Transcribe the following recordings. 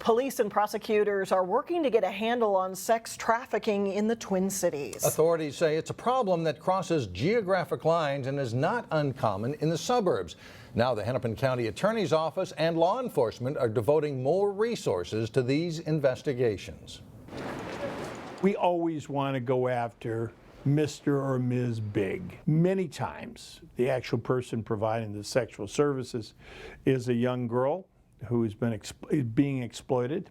Police and prosecutors are working to get a handle on sex trafficking in the Twin Cities. Authorities say it's a problem that crosses geographic lines and is not uncommon in the suburbs. Now the Hennepin County Attorney's Office and law enforcement are devoting more resources to these investigations. We always want to go after Mr. or Ms. Big. Many times, the actual person providing the sexual services is a young girl who's been being exploited,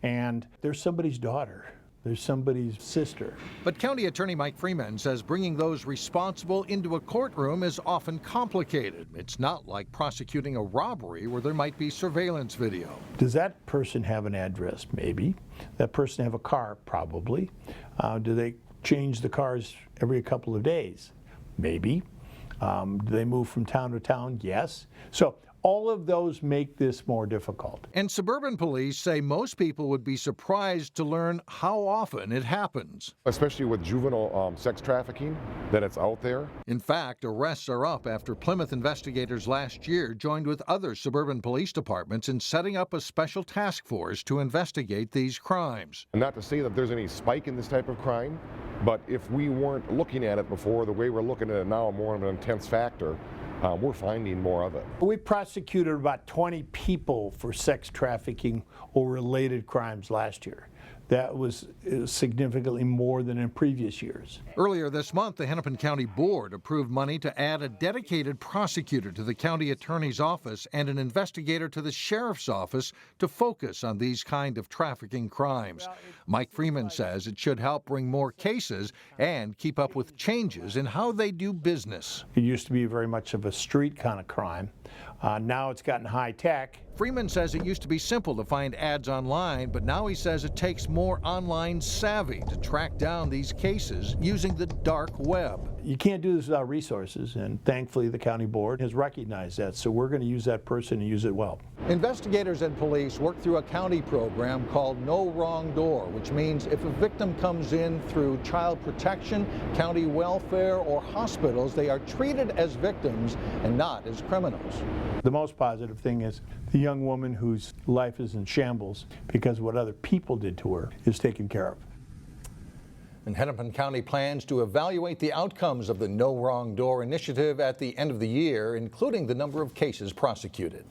and there's somebody's daughter. There's somebody's sister. But County Attorney Mike Freeman says bringing those responsible into a courtroom is often complicated. It's not like prosecuting a robbery where there might be surveillance video. Does that person have an address? Maybe. That person have a car? Probably. Do they change the cars every couple of days? Maybe. Do they move from town to town? Yes. So all of those make this more difficult. And suburban police say most people would be surprised to learn how often it happens. Especially with juvenile sex trafficking, that it's out there. In fact, arrests are up after Plymouth investigators last year joined with other suburban police departments in setting up a special task force to investigate these crimes. And not to say that there's any spike in this type of crime, but if we weren't looking at it before, the way we're looking at it now, more of an intense factor, we're finding more of it. We prosecuted about 20 people for sex trafficking or related crimes last year. That was significantly more than in previous years. Earlier this month, the Hennepin County Board approved money to add a dedicated prosecutor to the county attorney's office and an investigator to the sheriff's office to focus on these kind of trafficking crimes. Mike Freeman says it should help bring more cases and keep up with changes in how they do business. It used to be very much of a street kind of crime. Now it's gotten high tech. Freeman says it used to be simple to find ads online, but now he says it takes more online savvy to track down these cases using the dark web. You can't do this without resources, and thankfully the county board has recognized that, so we're going to use that person and use it well. Investigators and police work through a county program called No Wrong Door, which means if a victim comes in through child protection, county welfare, or hospitals, they are treated as victims and not as criminals. The most positive thing is the young woman whose life is in shambles because of what other people did to her is taken care of. And Hennepin County plans to evaluate the outcomes of the No Wrong Door initiative at the end of the year, including the number of cases prosecuted.